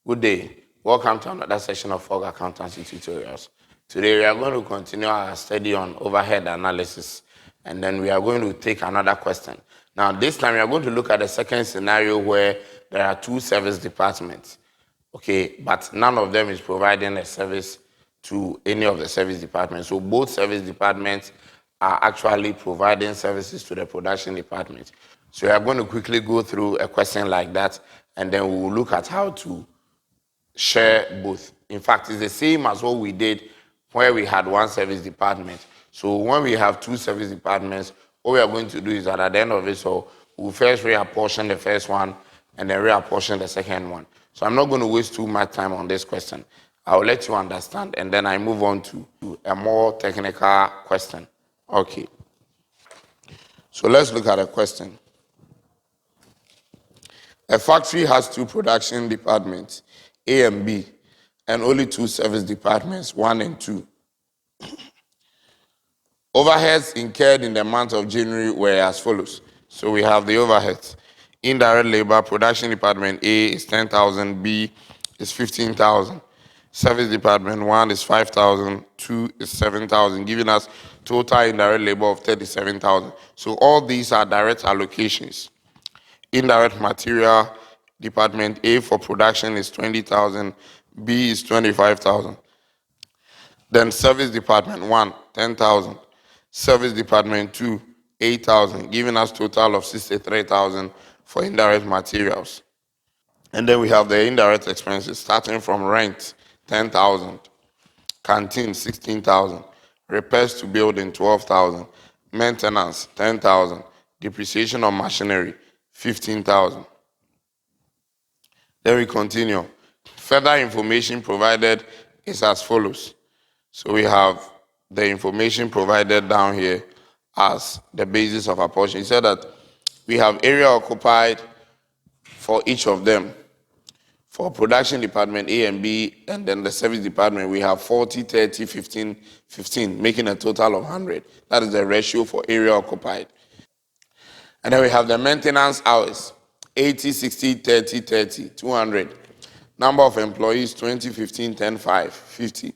Good day. Welcome to another session of Fog Accountancy Tutorials. Today we are going to continue our study on overhead analysis, and then we are going to take another question. Now this time we are going to look at the second scenario where there are two service departments. Okay, but none of them is providing a service to any of the service departments. So both service departments are actually providing services to the production department. So we are going to quickly go through a question like that, and then we will look at how to share both. In fact, it's the same as what we did where we had one service department. So when we have two service departments, what we are going to do is that at the end of it, so we'll first reapportion the first one and then reapportion the second one. So I'm not going to waste too much time on this question. I'll let you understand, and then I move on to a more technical question. Okay. So let's look at a question. A factory has two production departments, A and B, and only two service departments, 1 and 2. Overheads incurred in the month of January were as follows. So we have the overheads. Indirect labor, production department A is 10,000, B is 15,000. Service department 1 is 5,000, 2 is 7,000, giving us total indirect labor of 37,000. So all these are direct allocations. Indirect material department A for production is 20,000, B is 25,000. Then service department 1, 10,000. Service department 2, 8,000, giving us total of 63,000 for indirect materials. And then we have the indirect expenses starting from rent, 10,000. Canteen, 16,000. Repairs to building, 12,000. Maintenance, 10,000. Depreciation of machinery, 15,000. Then we continue. Further information provided is as follows. So we have the information provided down here as the basis of apportionment. He said that we have area occupied for each of them. For production department A and B, and then the service department, we have 40, 30, 15, 15, making a total of 100. That is the ratio for area occupied. And then we have the maintenance hours, 80, 60, 30, 30, 200. Number of employees, 20, 15, 10, 5, 50.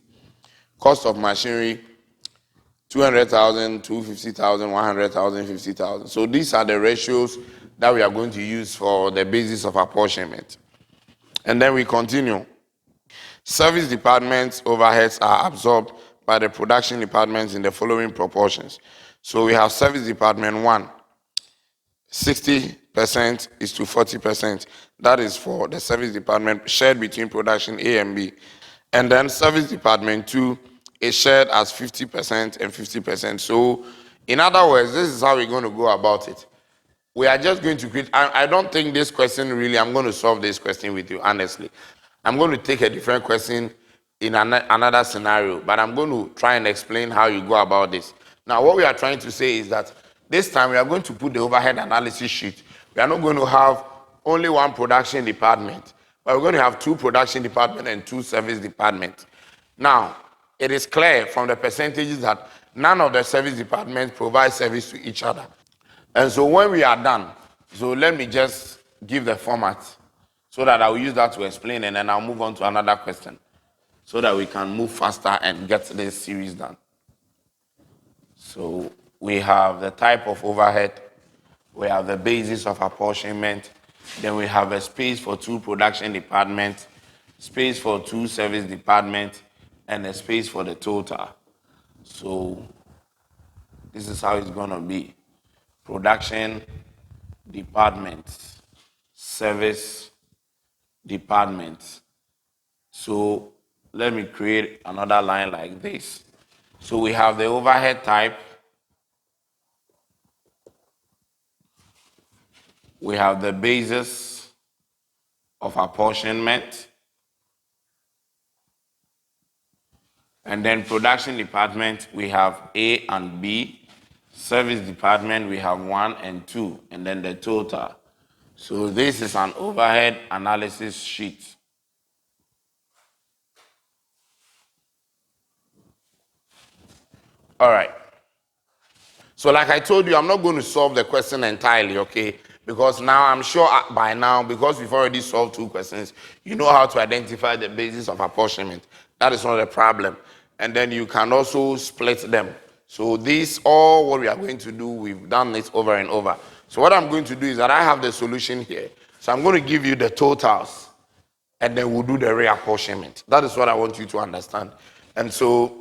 Cost of machinery, 200,000, 250,000, 100,000, 50,000. So these are the ratios that we are going to use for the basis of apportionment. And then we continue. Service departments' overheads are absorbed by the production departments in the following proportions. So we have service department 1, 60% is to 40%. That is for the service department shared between production A and B. And then service department 2 is shared as 50% and 50%. So in other words, this is how we're going to go about it. We are just going to create, I don't think this question really, I'm going to solve this question with you, honestly. I'm going to take a different question in another scenario, but I'm going to try and explain how you go about this. Now, what we are trying to say is that this time we are going to put the overhead analysis sheet. We are not going to have only one production department, but we're going to have two production departments and two service departments. Now, it is clear from the percentages that none of the service departments provide service to each other. And so when we are done, so let me just give the format so that I will use that to explain, and then I'll move on to another question so that we can move faster and get this series done. So we have the type of overhead, we have the basis of apportionment, then we have a space for two production departments, space for two service departments, and a space for the total. So this is how it's going to be. Production departments, service departments. So let me create another line like this. So we have the overhead type, we have the basis of apportionment, and then production department, we have A and B. Service department, we have 1 and 2, and then the total. So this is an overhead analysis sheet. All right. So like I told you, I'm not going to solve the question entirely, okay? Because now I'm sure by now, because we've already solved 2 questions, you know how to identify the basis of apportionment. That is not a problem. And then you can also split them. So this, all what we are going to do, we've done it over and over. So what I'm going to do is that I have the solution here. So I'm going to give you the totals, and then we'll do the reapportionment. That is what I want you to understand. And so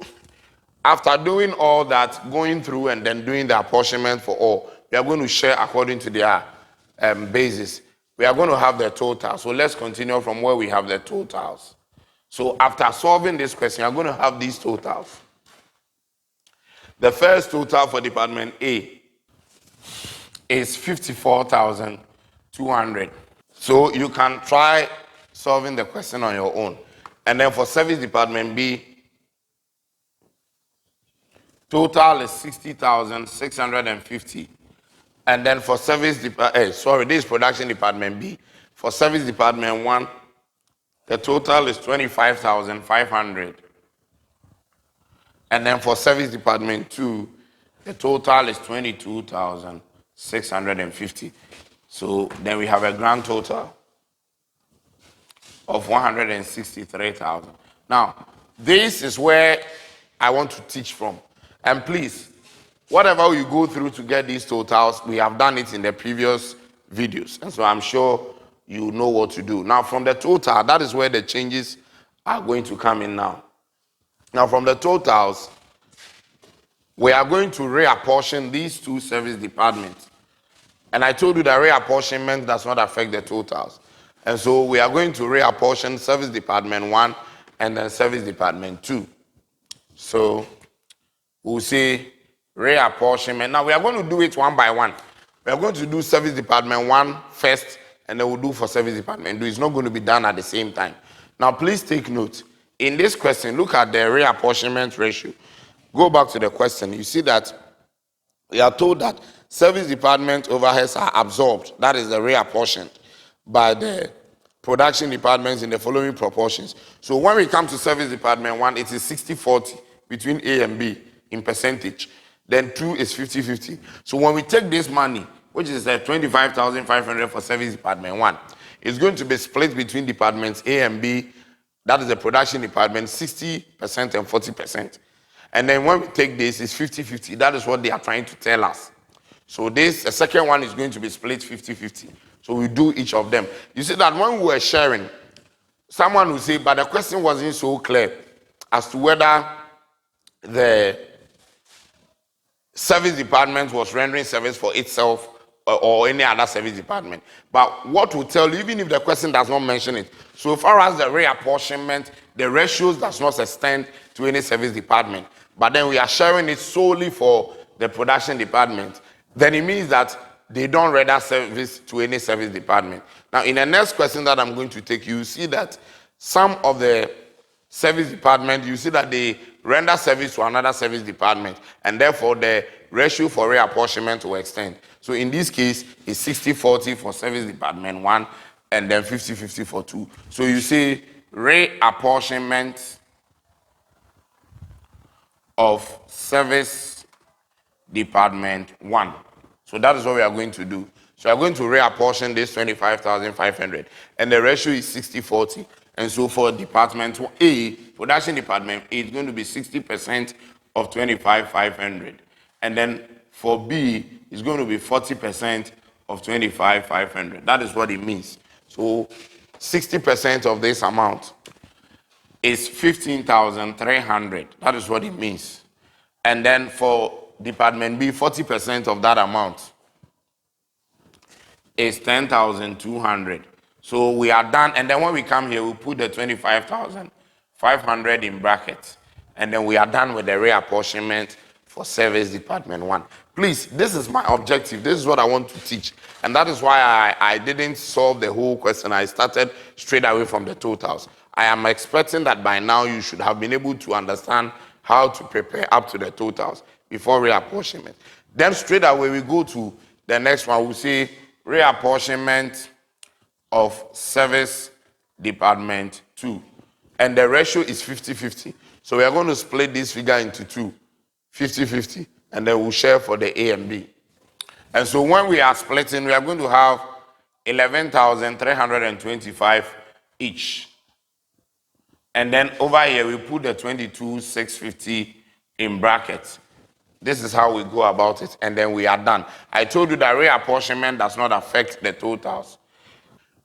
after doing all that, going through and then doing the apportionment for all, we are going to share according to their basis. We are going to have the total. So let's continue from where we have the totals. So after solving this question, you're going to have these totals. The first total for Department A is 54,200. So you can try solving the question on your own. And then for Service Department B, total is 60,650. And then for this is Production Department B. For Service Department 1, the total is 25,500. And then for Service Department 2, the total is 22,650. So then we have a grand total of 163,000. Now, this is where I want to teach from. And please, whatever you go through to get these totals, we have done it in the previous videos. And so I'm sure you know what to do. Now, from the total, that is where the changes are going to come in now. Now, from the totals, we are going to reapportion these 2 service departments. And I told you that reapportionment does not affect the totals. And so we are going to reapportion Service Department 1 and then Service Department 2. So we'll say reapportionment. Now we are going to do it one by one. We are going to do Service Department 1 first, and then we'll do for Service Department 2. It's not going to be done at the same time. Now please take note. In this question, look at the reapportionment ratio. Go back to the question. You see that we are told that Service Department overheads are absorbed. That is the reapportioned by the production departments in the following proportions. So when we come to Service Department 1, it is 60-40 between A and B in percentage. Then 2 is 50-50. So when we take this money, which is 25,500 for Service Department 1, it's going to be split between departments A and B. That is the production department, 60% and 40%. And then when we take this, it's 50-50. That is what they are trying to tell us. So this, the second one is going to be split 50-50. So we do each of them. You see that when we were sharing, someone will say, but the question wasn't so clear as to whether the service department was rendering service for itself or any other service department. But what will tell you, even if the question does not mention it, so far as the reapportionment, the ratios does not extend to any service department, but then we are sharing it solely for the production department, then it means that they don't render service to any service department. Now, in the next question that I'm going to take, you see that some of the service department, you see that they render service to another service department, and therefore the ratio for reapportionment will extend. So in this case, it's 60-40 for Service Department 1 and then 50-50 for 2. So you see reapportionment of Service Department 1. So that is what we are going to do. So we are going to reapportion this 25,500 and the ratio is 60-40. And so for Department A, Production Department A, it's going to be 60% of 25,500. And then for B, it's going to be 40% of 25,500. That is what it means. So 60% of this amount is 15,300. That is what it means. And then for Department B, 40% of that amount is 10,200. So we are done. And then when we come here, we put the 25,500 in brackets. And then we are done with the reapportionment for Service Department 1. Please, this is my objective. This is what I want to teach. And that is why I didn't solve the whole question. I started straight away from the totals. I am expecting that by now you should have been able to understand how to prepare up to the totals before reapportionment. Then straight away we go to the next one. We'll say reapportionment of Service Department 2. And the ratio is 50-50. So we are going to split this figure into 2. 50-50, and then we'll share for the A and B. And so when we are splitting, we are going to have 11,325 each. And then over here, we put the 22,650 in brackets. This is how we go about it, and then we are done. I told you that reapportionment does not affect the totals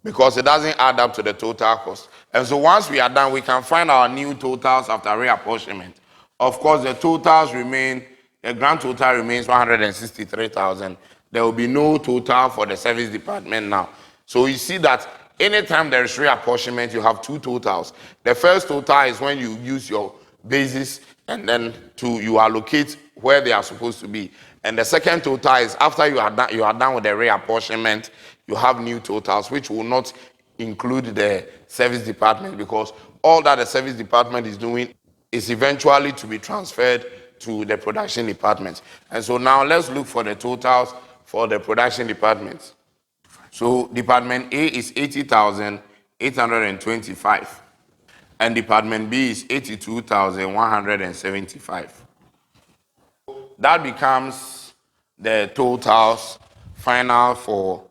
because it doesn't add up to the total cost. And so once we are done, we can find our new totals after reapportionment. Of course, the totals remain, the grand total remains 163,000. There will be no total for the service department now. So you see that anytime there is reapportionment, you have two totals. The first total is when you use your basis and then you allocate where they are supposed to be. And the second total is after you are done with the reapportionment, you have new totals, which will not include the service department because all that the service department is doing is eventually to be transferred to the production department. And so now let's look for the totals for the production department. So department A is 80,825 and department B is 82,175. That becomes the totals final for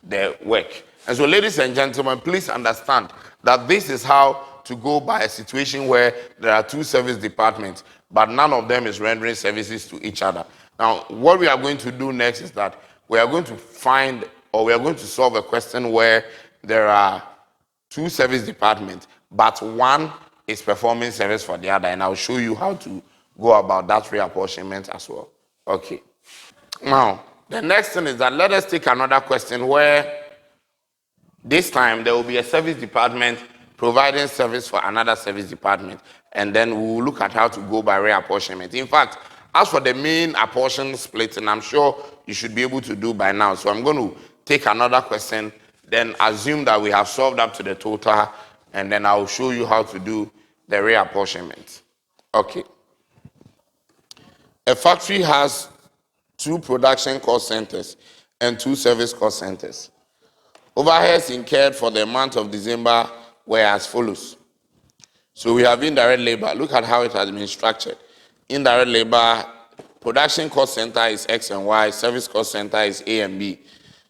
the work. And so, ladies and gentlemen, please understand that this is how to go by a situation where there are two service departments, but none of them is rendering services to each other. Now, what we are going to do next is that we are going to find, or we are going to solve a question where there are two service departments, but one is performing service for the other, and I'll show you how to go about that reapportionment as well. Okay. Now, the next thing is that let us take another question where this time there will be a service department providing service for another service department, and then we will look at how to go by reapportionment. In fact, as for the main apportion splitting, I'm sure you should be able to do by now. So I'm going to take another question, then assume that we have solved up to the total, and then I'll show you how to do the reapportionment. Okay. A factory has two production cost centers and two service cost centers. Overheads incurred for the month of December were as follows. So we have indirect labor. Look at how it has been structured. Indirect labor, production cost center is X and Y, service cost center is A and B.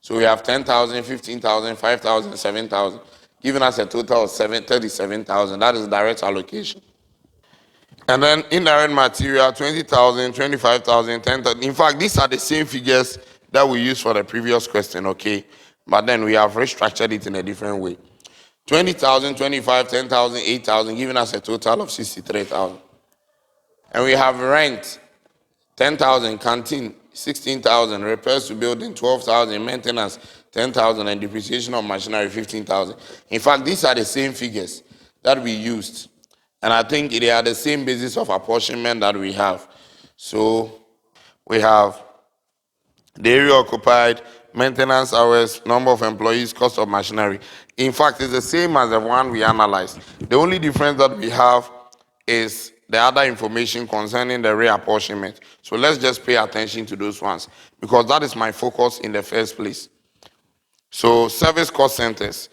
So we have 10,000, 15,000, 5,000, 7,000, giving us a total of 37,000. That is direct allocation. And then indirect material, 20,000, 25,000, 10,000. In fact, these are the same figures that we used for the previous question, okay? But then we have restructured it in a different way. 20,000, 25, 10,000, 8,000, giving us a total of 63,000. And we have rent, 10,000, canteen, 16,000, repairs to building, 12,000, maintenance, 10,000, and depreciation of machinery, 15,000. In fact, these are the same figures that we used. And I think they are the same basis of apportionment that we have. So we have the area occupied, maintenance hours, number of employees, cost of machinery. In fact, it's the same as the one we analyzed. The only difference that we have is the other information concerning the reapportionment. So let's just pay attention to those ones because that is my focus in the first place. So service cost centers.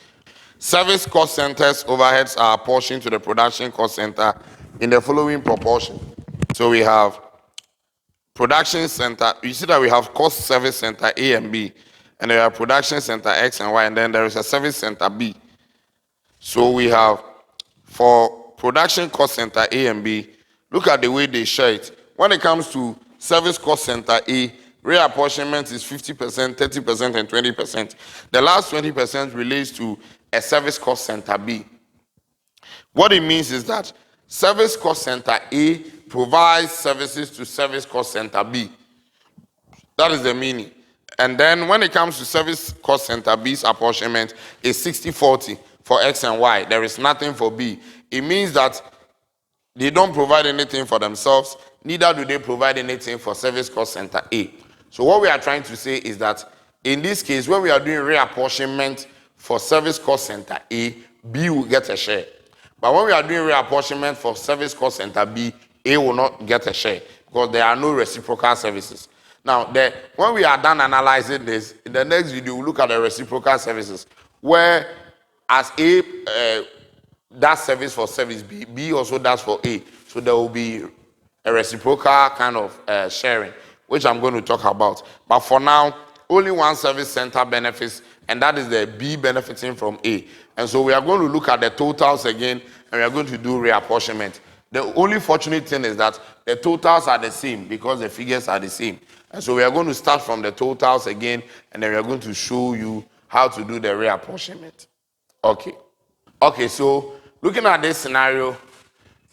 Service cost centers overheads are apportioned to the production cost center in the following proportion. So we have production center, you see that we have cost service center A and B, and there are production center X and Y, and then there is a service center B. So we have for production cost center A and B, look at the way they share it. When it comes to service cost center A, reapportionment is 50%, 30%, and 20%. The last 20% relates to a service cost center B. What it means is that service cost center A provides services to service cost center B. That is the meaning. And then when it comes to service cost center B's apportionment, is 60-40 for X and Y. There is nothing for B. It means that they don't provide anything for themselves, neither do they provide anything for service cost center A. So what we are trying to say is that in this case, when we are doing reapportionment for service cost center A, B will get a share. But when we are doing reapportionment for service cost center B, A will not get a share because there are no reciprocal services. Now, when we are done analyzing this, in the next video, we'll look at the reciprocal services, where as A does service for service B, B also does for A. So there will be a reciprocal kind of sharing, which I'm going to talk about. But for now, only one service center benefits, and that is the B benefiting from A. And so we are going to look at the totals again, and we are going to do reapportionment. The only fortunate thing is that the totals are the same because the figures are the same. And so we are going to start from the totals again, and then we are going to show you how to do the reapportionment. Okay. Okay, so looking at this scenario,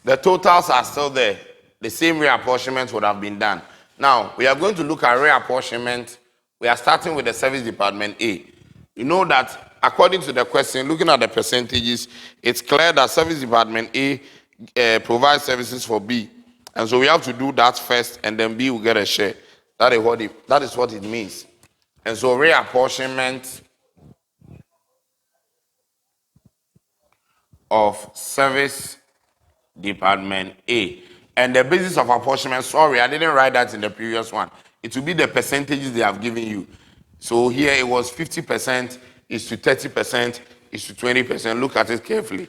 the totals are still there. The same reapportionment would have been done. Now, we are going to look at reapportionment. We are starting with the service department A. You know that according to the question, looking at the percentages, it's clear that service department A provides services for B. And so we have to do that first, and then B will get a share. That is what it means. And so reapportionment of service department A. And the basis of apportionment, sorry, I didn't write that in the previous one. It will be the percentages they have given you. So here it was 50% is to 30% is to 20%. Look at it carefully.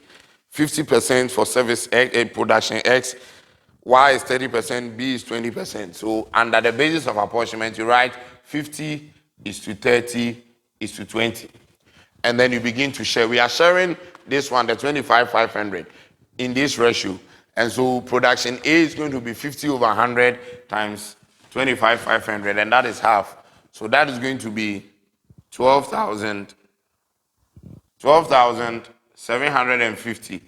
50% for service X, production X, Y is 30%, B is 20%. So under the basis of apportionment, you write 50 is to 30 is to 20. And then you begin to share. We are sharing this one, the 25,500, in this ratio. And so production A is going to be 50 over 100 times 25,500, and that is half. So that is going to be 12,750.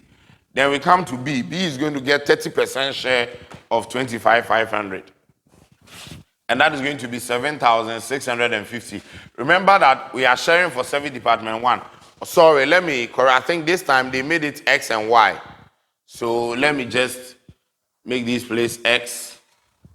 Then we come to B. B is going to get 30% share of 25,500. And that is going to be 7,650. Remember that we are sharing for service department 1. Sorry, let me correct. I think this time they made it X and Y. So let me just make this place X,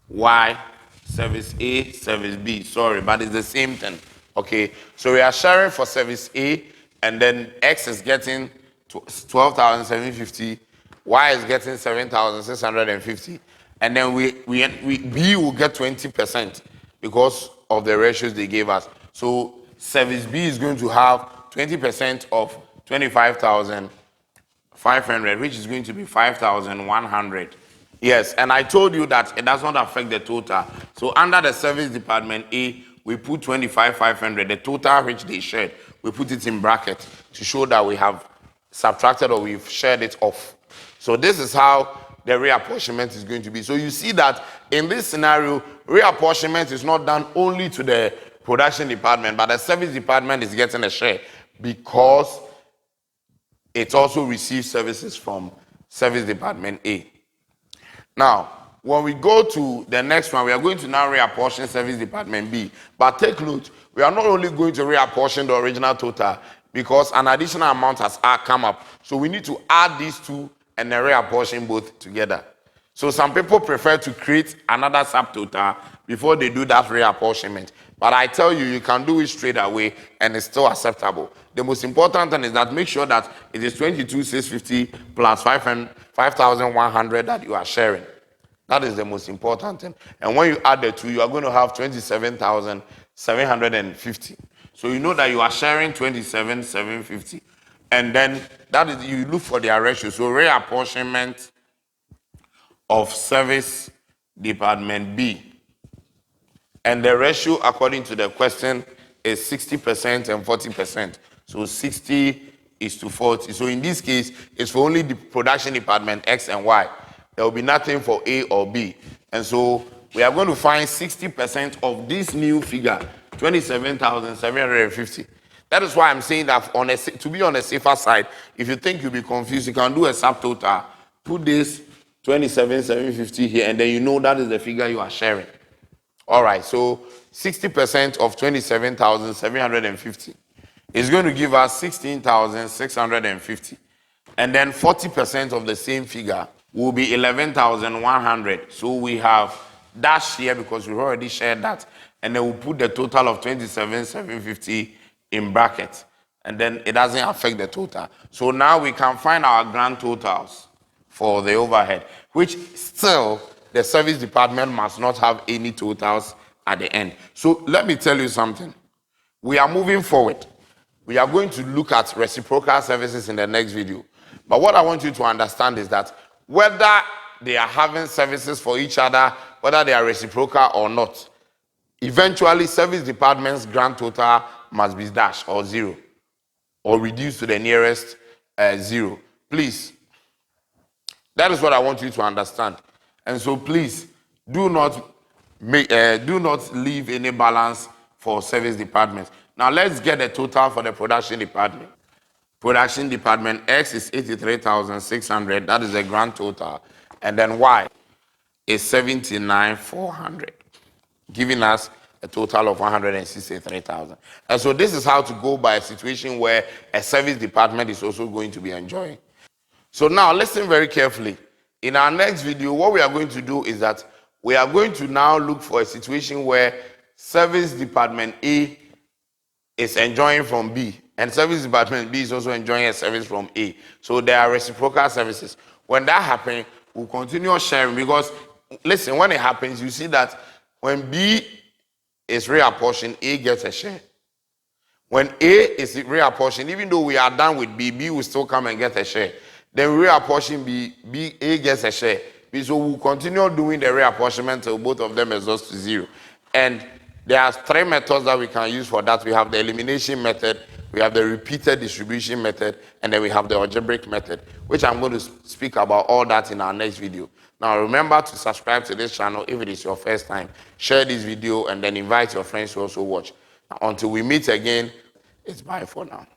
Y, service A, service B. Sorry, but it's the same thing. Okay, so we are sharing for service A, and then X is getting 12,750, Y is getting 7,650, and then we B will get 20% because of the ratios they gave us. So service B is going to have 20% of 25,500, which is going to be 5,100. Yes, and I told you that it does not affect the total. So under the service department A, we put 25,500, the total which they shared, we put it in bracket to show that we have subtracted or we've shared it off. So this is how the reapportionment is going to be. So you see that in this scenario, reapportionment is not done only to the production department, but the service department is getting a share because it also receives services from service department A. Now, when we go to the next one, we are going to now reapportion service department B. But take note, we are not only going to reapportion the original total because an additional amount has come up. So we need to add these two and then reapportion both together. So some people prefer to create another subtotal before they do that reapportionment. But I tell you, you can do it straight away and it's still acceptable. The most important thing is that make sure that it is 22,650 plus 5,100 that you are sharing. That is the most important thing. And when you add the two, you are going to have 27,750. So you know that you are sharing 27,750. And then that is, you look for their ratio. So reapportionment of service department B. And the ratio, according to the question, is 60% and 40%. So 60 is to 40. So in this case, it's for only the production department X and Y. There will be nothing for A or B. And so we are going to find 60% of this new figure, 27,750. That is why I'm saying that to be on the safer side, if you think you'll be confused, you can do a subtotal. Put this 27,750 here, and then you know that is the figure you are sharing. All right, so 60% of 27,750 is going to give us 16,650. And then 40% of the same figure will be 11,100. So we have dash here because we've already shared that. And then we'll put the total of 27,750 in bracket. And then it doesn't affect the total. So now we can find our grand totals for the overhead, which still the service department must not have any totals at the end. So let me tell you something. We are moving forward. We are going to look at reciprocal services in the next video. But what I want you to understand is that whether they are having services for each other, whether they are reciprocal or not, Eventually, service department's grand total must be dash or zero, or reduced to the nearest zero. Please, that is what I want you to understand. And so please, do not leave any balance for service department. Now let's get a total for the production department. Production department X is 83,600. That is the grand total. And then Y is 79,400, giving us a total of 163,000. And so this is how to go by a situation where a service department is also going to be enjoying. So now listen very carefully. In our next video, what we are going to do is that we are going to now look for a situation where service department A is enjoying from B, and service department B is also enjoying a service from A. So there are reciprocal services. When that happens, we'll continue sharing, because listen, when it happens, you see that when B is reapportioned, A gets a share. When A is reapportioned, even though we are done with B, B will still come and get a share. Then we reapportion B, A gets a share. So we'll continue doing the reapportionment until both of them exhaust to zero. And there are three methods that we can use for that. We have the elimination method, we have the repeated distribution method, and then we have the algebraic method, which I'm going to speak about all that in our next video. Now remember to subscribe to this channel if it is your first time. Share this video and then invite your friends to also watch. Now, until we meet again, it's bye for now.